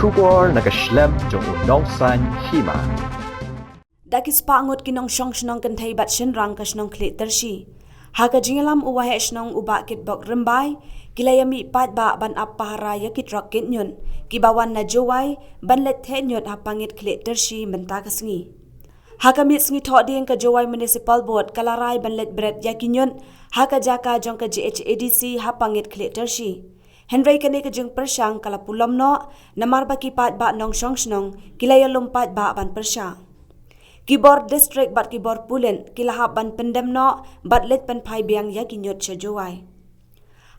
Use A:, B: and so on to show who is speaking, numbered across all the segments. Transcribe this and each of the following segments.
A: Shubor nakaslem jong udongsan hima.
B: Dakis pangot kinong syong shnong kantay bat shenrang ka shnong kli tershi. Haka jingalam uwahe shnong uba kit bok rembay, kilayami pat ba ban ap pahara yakit rocket nyun, kibawan na jowai ban let the nyun hapangit kli tershi menta kasngi. Haka mit sngi thok ding ka jowai municipal board kalarai ban let bread yakinyun, haka jaka jong ka GHADC hapangit kli tershi. Henry kani ka jeng persang kala pulam no, namar ba ki pat ba nong syong shnong, kilaya lumpat ba ban persang. Kibor district bat kibor pulen kilahap ban pendem no bat let pan phai biang ya kinyot cha jowai.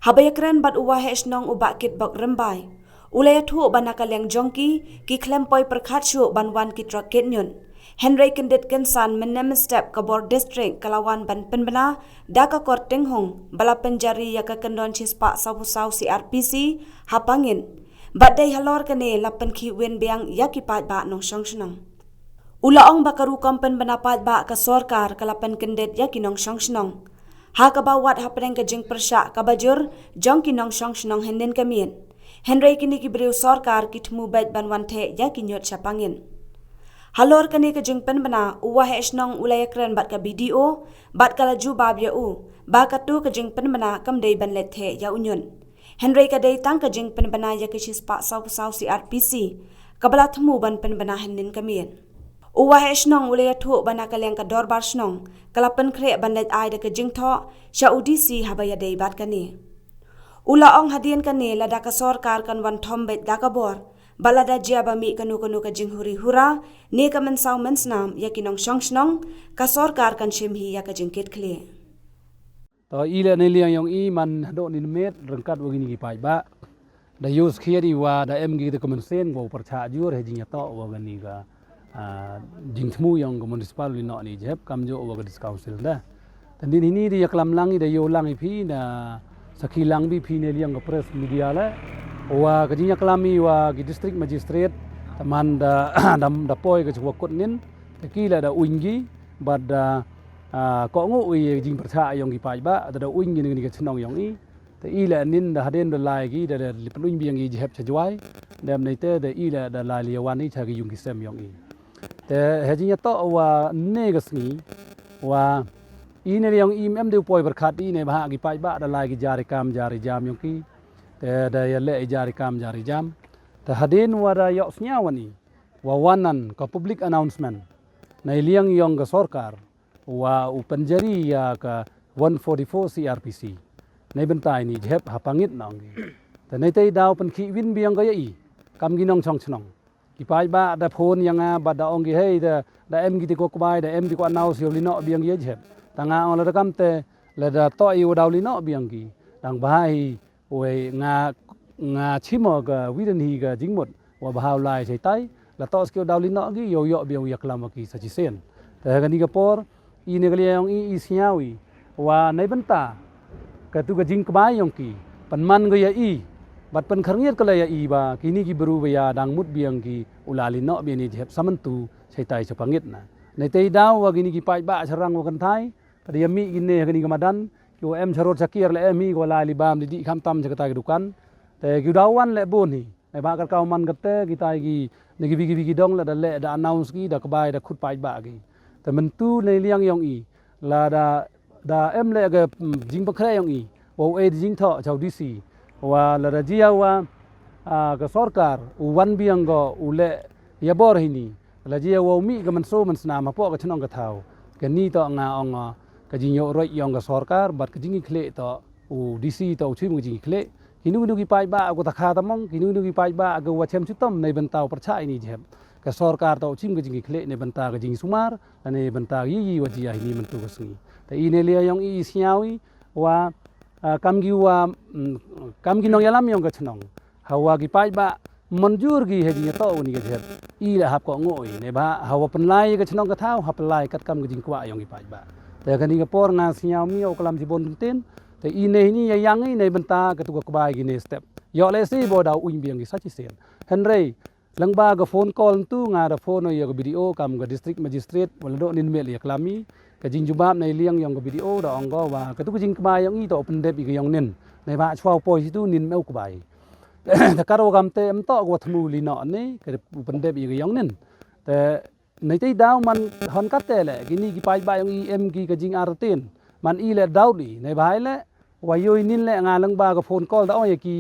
B: Habayakren bat uwa hesh nong ubakit bak rembay. Ulaya thu ban akalyang jongki ki klempoi perkhat shu ban wan ki trak ketnyun. Henry kendit kensan menem step kabor district kalawan ban penbena daka kor tenghong bala penjari ya ka kendon chispa sabu sau CRPC hapangin. Bat day halor kane lapen ki wen biang ya ki pat ba nong syong shnong. Ulaong bakaru kampen benapat ba ka sorkar kalapan kendet ya kinong syong shnong. Ha kabawat hapreng ka jeng persya kabajur jong kinong syong shnong henden kamien. Henry kini kibriu sorkar kitmu bet ban wante ya kinyot syapangin. Halor kani ka jeng pen bena uwa he shnong ulayakren bat ka BDO bat ka laju bab ya u ba katu ka jeng pen bena kamdei ban lethe ya unyon. Henry ka day tang ka jeng pen bena ya kishis pa sau CRPC kabala thmu ban pen bena henden kamien. Uwa he shnong ulaya thu bana kalyang ka dorbar shnong kalapan kre bandet ai da ka jingtho sya UDC habaya day bat kani. Ula ong hadian kani lada ka sorkar kan wan thombet da ka bor balada jia ba mi kanu ka jinghuri hura ne ka mensaw mensnam ya kinong syong shnong ka sorkar kan shimhi ya ka jingkit kli.
C: To ila ne liang yong i man do nin met rengkat wagini ki pai ba da yus khiari wa da em gi da komensen go parcha jur he jinya to wagani ga jingthmu yang municipal lino ni jeb kamjo over this council da tandin ini dia kelam langi da yo langi phi na sakhi lang bi phi ne liang press media la wa kajinya kelami wa ki district magistrate taman da da poi ka chwa kot nin takila da uingi bad da ko ngo ui jing percha yong ki pai ba da uingi ni ka chnong yong i ta ila nin da haden da lai gi da lipluing biang gi jeb chajwai dam nei te da ila da lai liawan ni cha ki yung ki sem yong i te hejinya to wa negasni wa ine yang im de poi berkhat ine bah gi pai ba da lai gi jari kam jari jam yong ki te da ya le jari kam jari jam te hadin wa da yok snyawani wa wanan ka public announcement na liang yong ga sorkar wa upenjari ya ka 144 CRPC nei bentai ni jep hapangit nang te nei te daw pen khi win biang ga yi kam gi nong chong chnong ki pai ba da phone yang ba da ong gi hei da em gi ti ko bai da em ti ko announce yo lino biang ye jep tanga on la kam te la da to yu daw lino biang gi dang bai we nga chimo ga widan hi ga jingmot wa bahau lai chai tai la to skill daw lino gi yo biang yak lam ki sa chi sen ta ga ni ga por i ne ga liang i siawi wa nei banta ka tu ga jing kbai yong ki panman ga ya i bat pen kharngiat kala ya iba kini ki beru ya dang mut biang ki ulali no bi ni jep samantu saitai sapangit na nei tei daw wa gini ki pai ba sarang wa kan thai pada mi gine gini kamadan ki em charot sakir le mi ko la li bam di kham tam jagata ki dukan te ki dawan le boni nei ba kar kau man gatte ki tai ki ne ki dong la da le da announce ki da kbai da khut pai ba ki te mentu nei liang yong i la da em le ga jing ba khre yong i wo e jing tho chau dc wa la rajia wa ka sorkar wan biang go ule ya bor hini la jia wo mi ga man so man sna ma po ga chnong ga thau ke ni to nga ong ka jinyo roi yong ga sorkar bat ka jingi khle to u dc to chim ga jingi khle hinu nu ki pai ba ko ta kha tamong hinu nu ki pai ba ga wa chem chutom nei ban tau parcha ini jem ka sorkar to chim ga jingi khle ne ban ta ga jingi sumar ane ban ta yi wa jia hini man tu ga singi ta ine le yong i siawi wa kam gi nong yalam yong ga chnong hawa gi pai ba manjur gi he ji to ni ga jep i la hap ko ngoi ne ba hawa panlai ga chnong ga thau hap lai kat kam gi jing kwa yong gi pai ba te ga ni ga por nga siaw mi o kalam ji bon tin te i ne ni ya yang i ne banta ka tu ga bai gi ne step yo le si bo da uing biang gi sa chi sen henry lang ba ga phone call tu nga da phone yo ga video kam ga district magistrate wala do nin mel ya klami ka jing jubab nei liang yong ga video da ong go wa ka tu jing kbai yong i to open dep i ga yong nin nei ba chwa poi tu nin meu kbai แต่การกำเตมต่อกว่าธนูลีเนาะนี่ก็เป็นเด็บอีกอย่างนึงแต่ในที่ดาวมันฮอนกัดแต่แหละกินี่กี่ไปใบของเอ็มกี่ก็จริงอาร์ตินมันอีแหละดาวดีในบายแหละว่าโยนินแหละงานลังบากับโฟนคอลแต่อ้อยกี่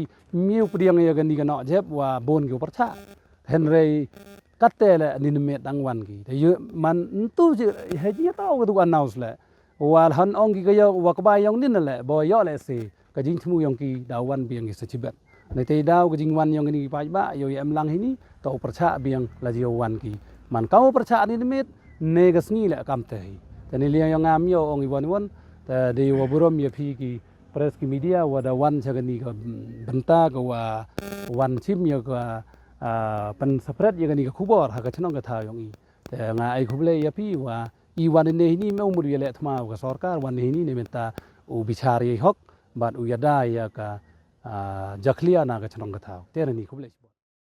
C: มิวเปรียงอย่างกันนี่กันเนาะเจ็บว่าบนกี่ประชาเห็นเลยกัดแต่แหละนินเมตดังวันกี่แต่เยอะมันตู้จะเห็นยังต่อก็ตัวอันนาวส์แหละว่าฮันองกี่ก็ยกว่ากับใบอย่างนินนั่นแหละบ่อยย่อแหละสิก็จริงทมูยองกี่ดาววันเบียงกี่สิบเบ็ดในที่ดาวก็จริงวันyang ini pajak yo em lang ini tau perca biang lagi wan ki man kau perca ni demit negas ni le kam teh tani liang yang ngam yo ong iwan wan ta de wa burom ye phi ki press ki media wa da wan chagani ka benta ka wa wan chim yo ka pan spread ye ni ka khubor ha ka chnong ka tha yong i te nga ai khuble ye phi wa i wan ne ni me umur ye le thma ka sarkar wan ne ni ne menta u bichari hok bat u yada ya ka jaklia na ka chnong ka thau te ni khuble